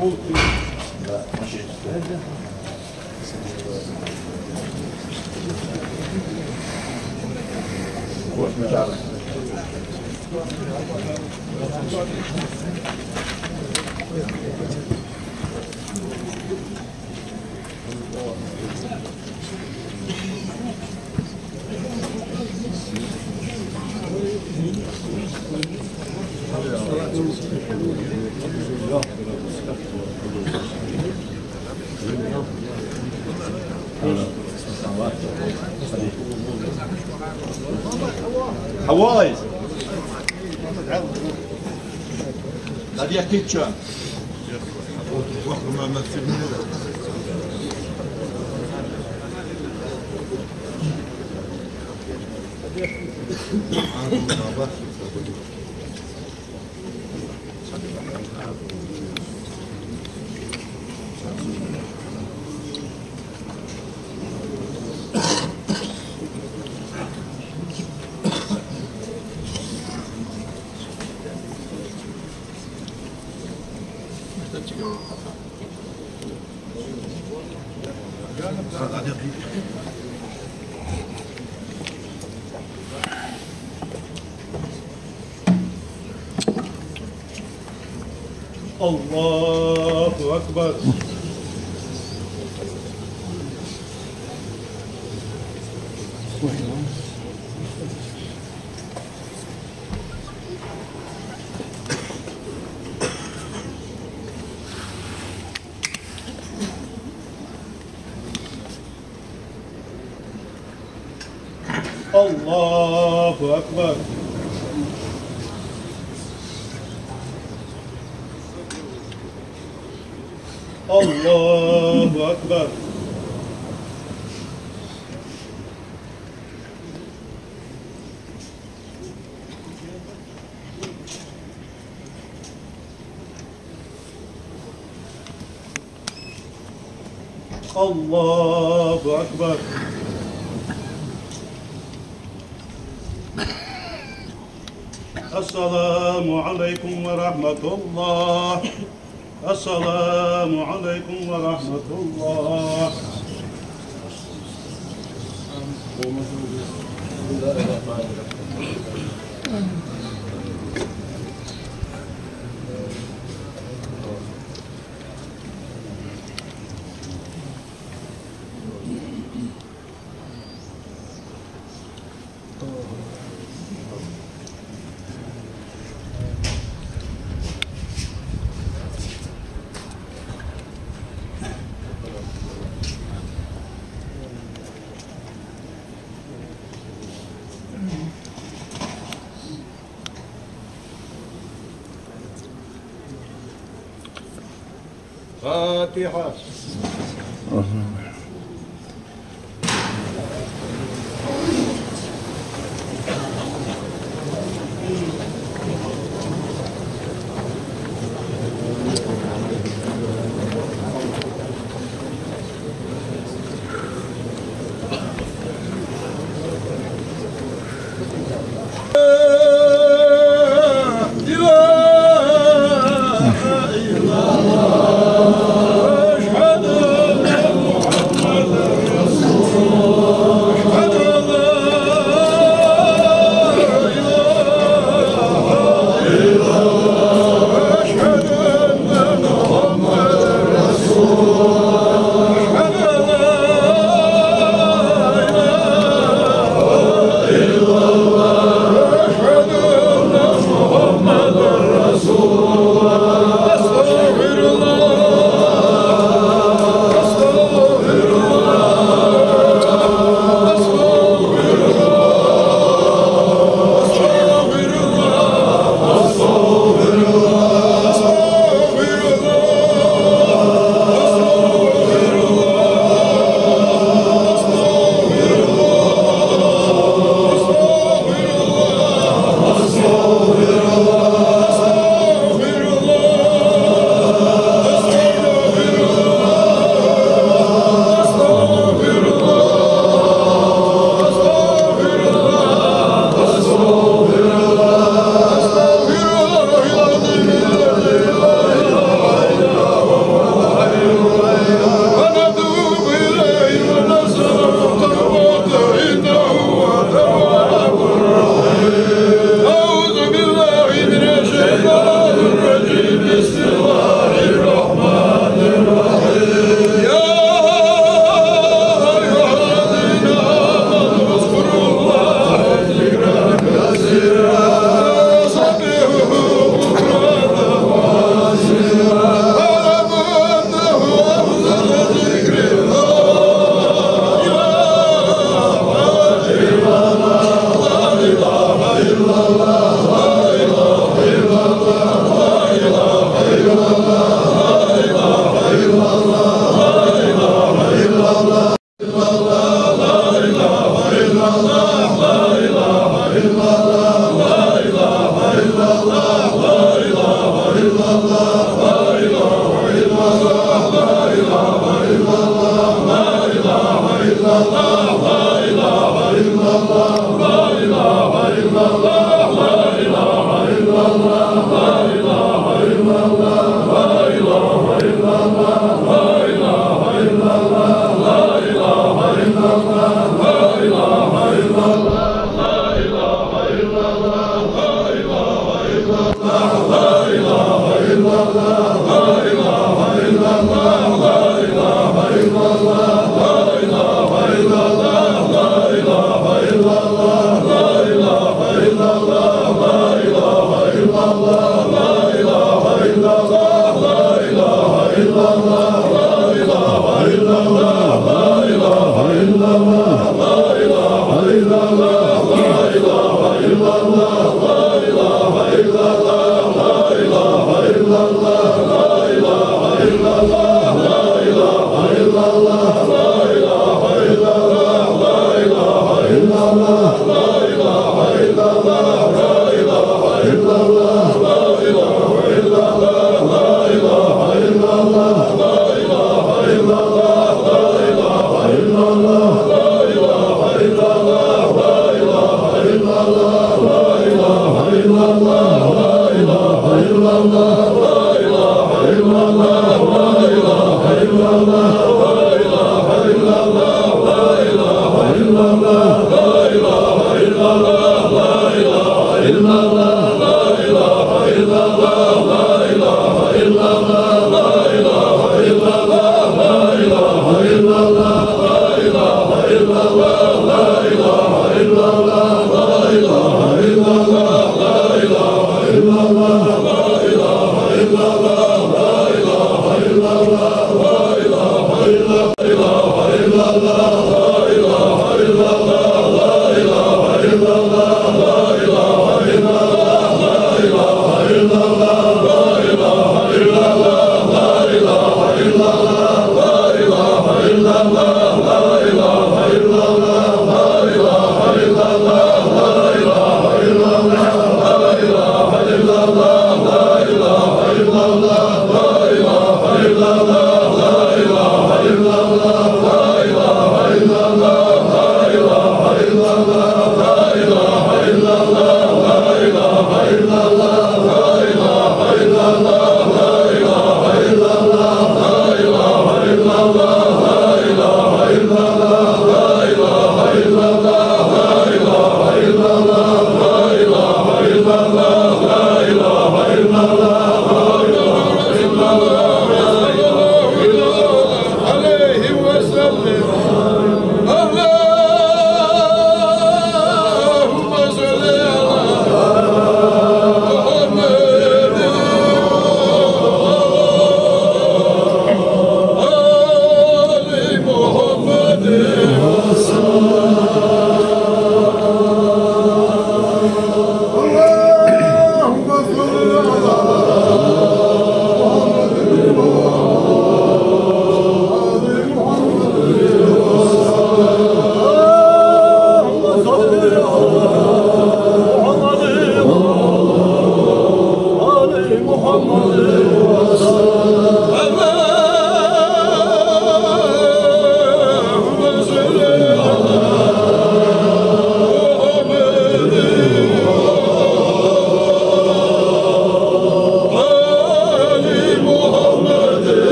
لا ماشي. حوايز هذه كيتشان الله أكبر. الله أكبر. الله أكبر. الله أكبر. السلام عليكم ورحمة الله. السلام عليكم ورحمة الله. فاتحة.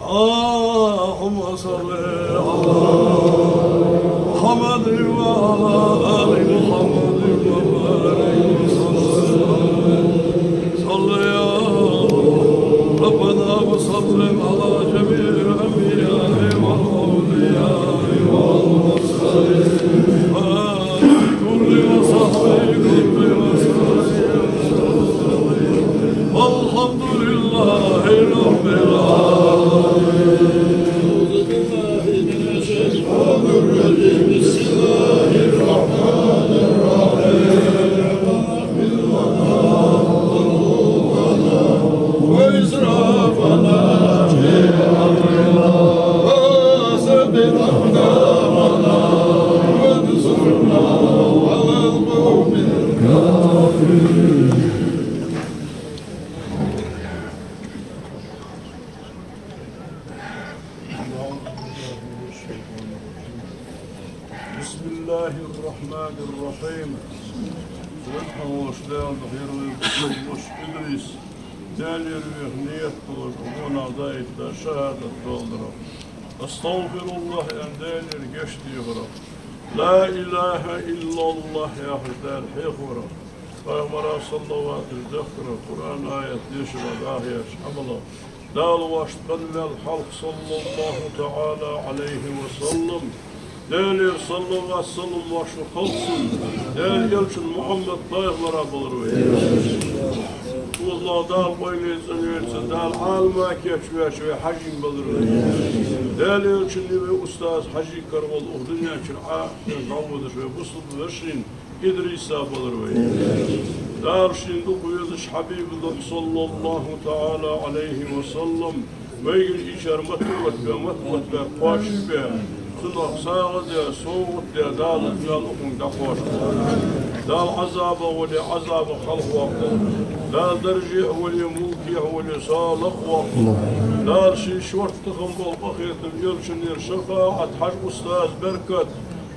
اللهم صل على محمد وعلى آل محمد وسلم على جميع الأنبياء والأولياء والمرسلين كل وصحبه كل وسلم والحمد لله رب العالمين. أعوذ بالله من الشيطان الرجيم. بسم الله الرحمن الرحيم. وإسرافنا في أمرنا وثبت أقدامنا وانصرنا على القوم الكافرين. بسم الله الرحمن الرحيم. سبحانه وتعالى مش إدريس تاني الوهنية تقولون أعضاء شهادة تولدرا أستغفر الله أن داني الجشت يغرق لا إله إلا الله يا حدار حيخورا فأمرا صلوات الذكر القرآن آية يشرى داهية حملا دال واشتقن الحلق صلى الله تعالى عليه وسلم داني صلى الله عليه وسلم واشتقلسن داني يلشن محمد طيب مراب الروي والله دال بيني زنيرسن دال عالما كيشوي شوي حجين بدروي دال يلشن نبي أستاذ حجي كرمال أهدنيا شرعا نعود شوي بصل بشرين إدريسا بدروي دال شندوق يدش حبيب الله صلى الله تعالى عليه وسلم ويجي إشار متوت قاش بها صدق ساغد يا صوت يا دال الجال أخون دقوش دال عذاب ولي عذاب خلق وقت دال درجة ولي ملكي ولي صالح وقت دال شي شورت تخم بالبخيط يلشنير شفاعة حج أستاذ بركة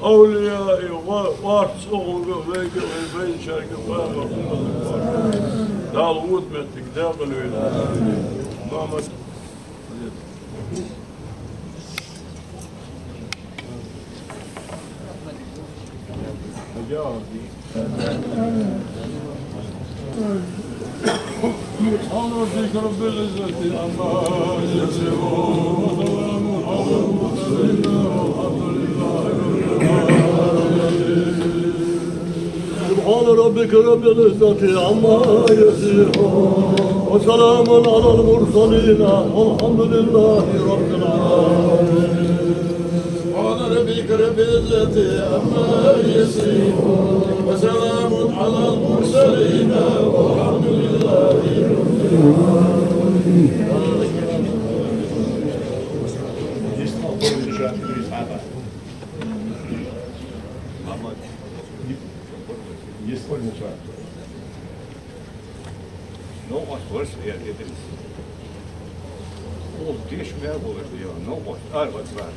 أولياء وارتس أغلق ويقر بين شركة فاهمة دال ود متك داخل ويلا محمد سبحان ربك رب العزة عما يصفون وسلام على المرسلين والحمد لله رب العالمين. سبحان ربك رب العزة عما يصفون وسلام على المرسلين والحمد لله رب العالمين. سبحان ربك رب العزة عما يصفون وسلام على المرسلين والحمد لله رب العالمين. No was worse weer dit is. Oh, die is meer voor het jaar. No was. Wat waar.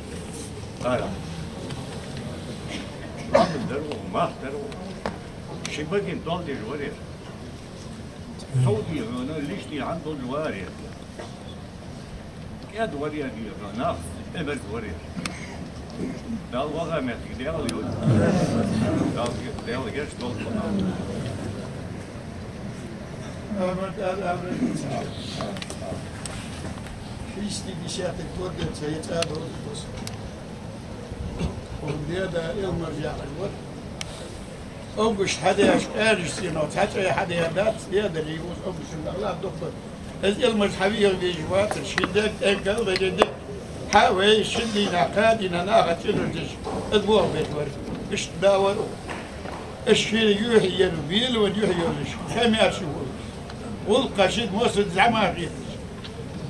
Wat daarom, maar daarom. شي بقي نضل الورير صوتي انا ليش لي عنده الورير يا دورير دي انا ابد ورير ده الوضع ما تقدر يقول ده جاش ضل Fiz de bicheta toda, saía atrás do outro. O dia da Elmar já agora. أوبش حدا أرج سينات حتى حدا يدات يقدر يوز أوبش الله دكتور إذا المذهبية اللي جوات الشدة أكل بدك حاول شدي نقادنا ناقة تلوجش أدوار بيتور إيش داور الشيء يوحي ينبيل ويوحي يولش كم يشوفه والقشيد مصر زعما غيرش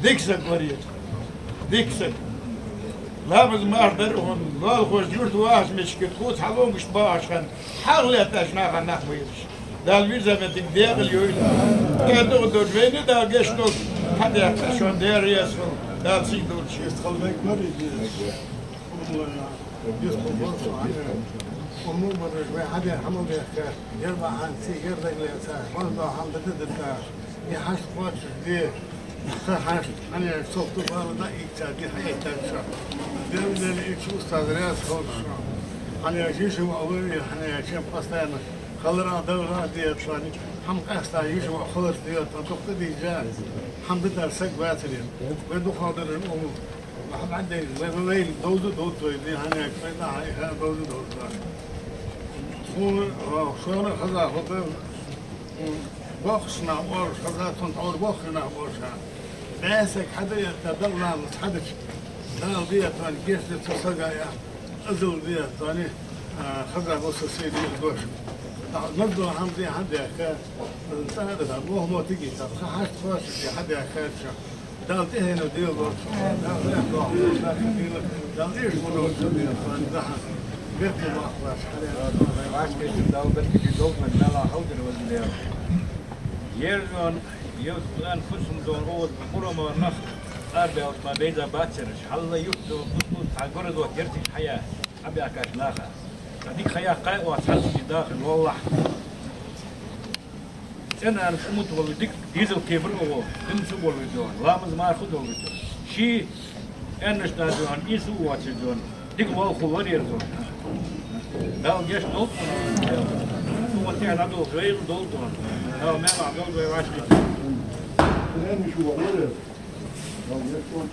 ديكسك وريت ديكسك لابد ما أقدرهم لا الخوش جورت واحد مش كتخوت حلوم مش باشخن حلت أشناها نخويش دا الويزا متقدر اليوم كده دور بيني دا جشنو حد يحتشون دير يسخن دا سيد دور شيء يدخل بيك مريض يدخل برضه ومو برج واحد يحمل بيحكي يربع عن سي يرضى الإنسان برضه عم بتدلتا يحش قوات دير صحاش أنا صوت بارد إيجاد حياة شو ده اللي يشوف استاذ خالص أنا يجيش وأولي أنا يجيب قصدي خلنا دولة ديت فاني هم قصدي يجوا خلص ديت تقصد يجاز حمد درسك باترين بدو خاطر الأمور واحد عندي ليل دوزو تويدي هناك فينا هاي دوزو شلون خذا خطر بوخشنا ورش خذا تنطور بوخنا ورشا ناسك حدا يتدلنا متحدش أنا بيا ثاني كيف تتصدق يا أزول بيا ثاني خذا بوس السيدي الدوش نبدو حمدي حدا كا انتهى ده مو هو تيجي تخحش خلاص في حدا كاتشا دال تهنا ديال ورش دال إيش منو تبي ثاني ده بيت ما خلاص حدا عاش كيف داو بركي دوغ من لا حول ولا قوة يرجون يوصلون فسهم دون أول مقرمة النخ أربعة ما بيدا باتشرش حلا يبدو بطل تعقرد وكرتي الحياة أبي أكاش ناخا هذيك خيا قاء وأتحل في داخل والله أنا أموت والديك ديزل كبر هو تمسك والدون لامز ما أخذ والدون شيء أنا اشتاجون يسوع واتشجون ديك ما أخذ يرزون لا جيش دوت هو تعال عدو غير دولتون هو ما عدو غير عشري الآن شو ولا لو يكون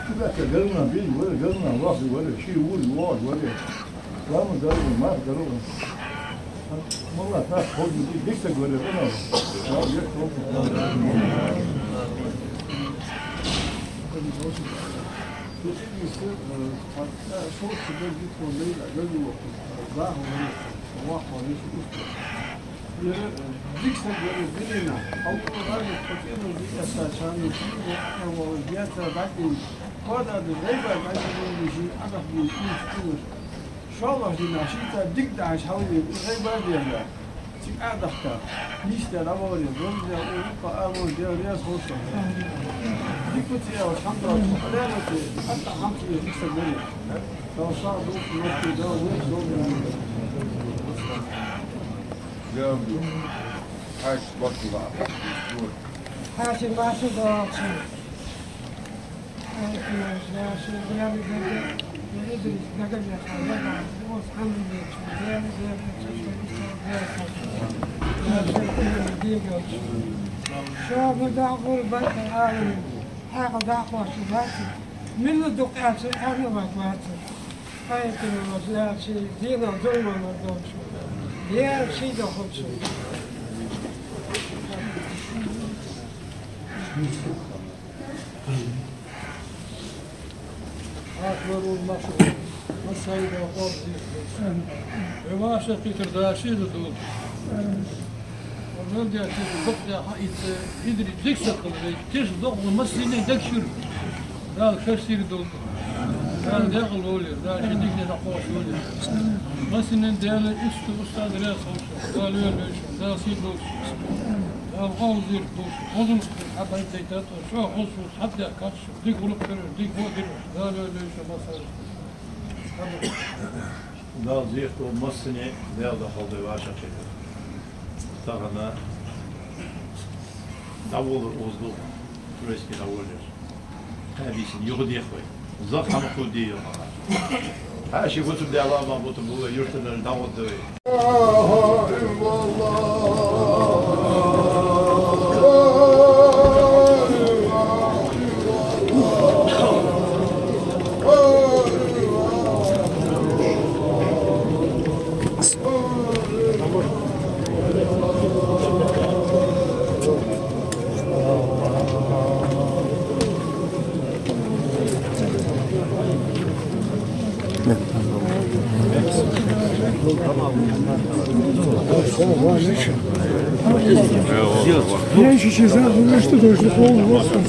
كذا كجلنا بين ولا جلنا واحد ولا شيء ولا لا ما قالوا ما قالوا والله تاخذ ديك تقول أنا لو يكون صوت شباب يدخل ليل أجل وقت واحد ديك تقول بيننا أو كمان تفكير ديك أساساً هو الجهة بعدين هذا الغيبة بعدين يجي أنا في كل شو الله دي ناشيتا ديك داعش حولي الغيبة ديالها تيك أدخل نيشتا لابوري رمزة أوروبا أمور ديالها خوشة ديك كنتي والحمد لله حلالتي حتى حمتي ديك تقولي لو صار دوك نوتي دو جاب حاج بطلع حاج باشا داخل يدرس نقل خالد وصحن شوف داخل بيت العالم حاجة داخل شباتي من الدقات أنا ما قاتل هاي كلمة شيء دينا ظلم ما دون شو يا شيء داخل شو أكبر المشروع مسايد وقاضي وما شقي ترداشي لدول ورد يا تيجي بقى حيث يدري ديكس قلبي تيش ضغط مسيني دكشر لا كسر دول لا داخل ولي لا شديك نقاش ولي مسيني ديال استاذ رياض قالوا ليش لا سيدوس الغوزير دوس غزن حتى يتيتات شو خصوص حتى كاتش ديك ولو ديك هو دير لا ليش ما صار Da ziyet olmazsın ya da halde var şakşak. Tarhana davul uzlu reski davulur. Hadisin yuğu diye koy. Zak hamı kul diye. Her şey bu tür devamı bu tür bu yurtların davul diye. Я еще сейчас думаю, что должен полгода.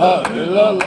La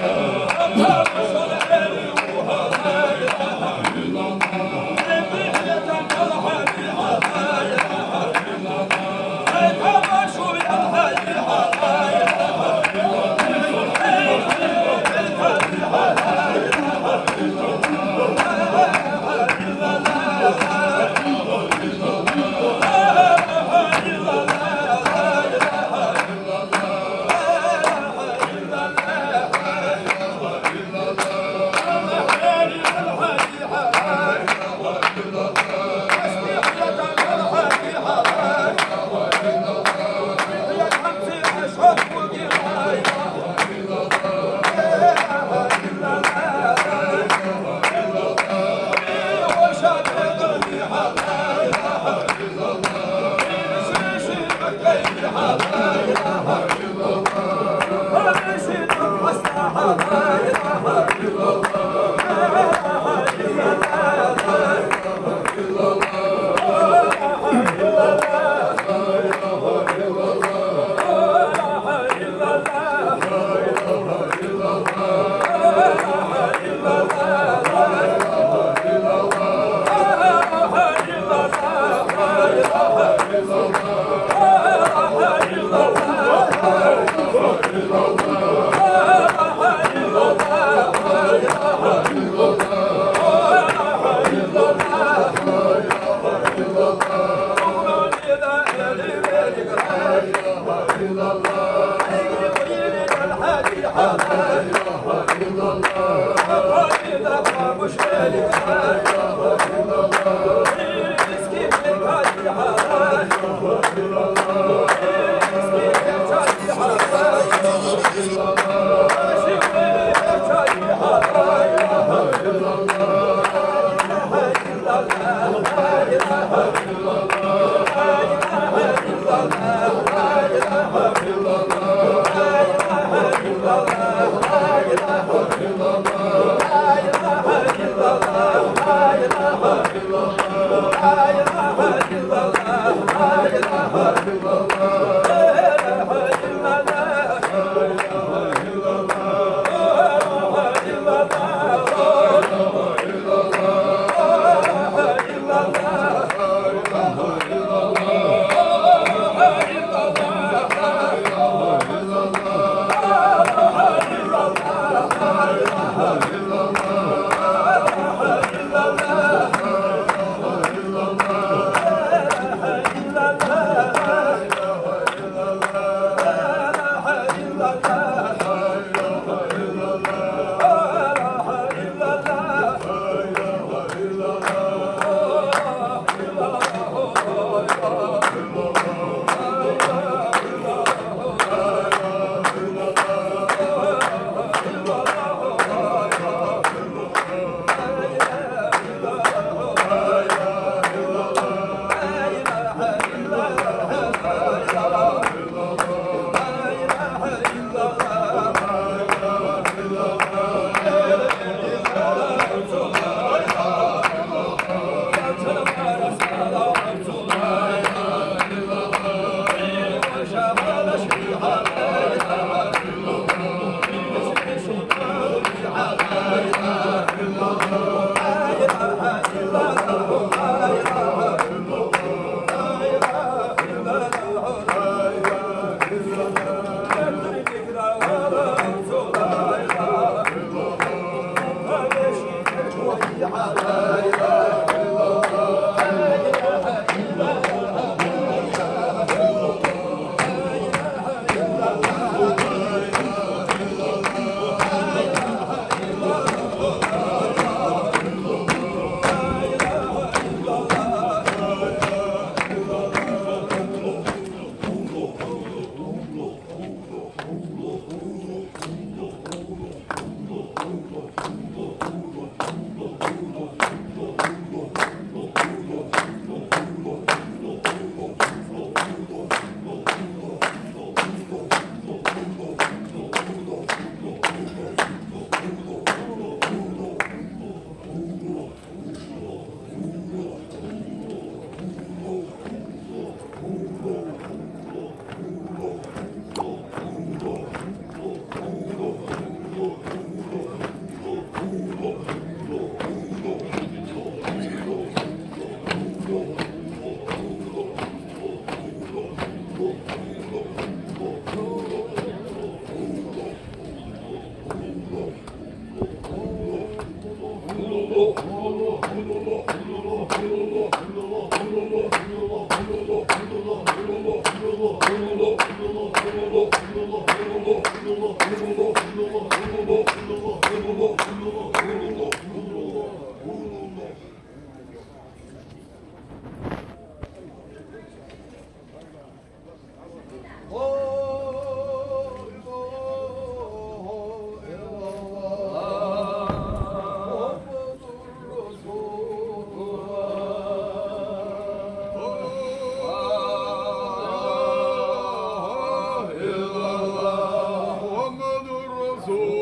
محمد رسول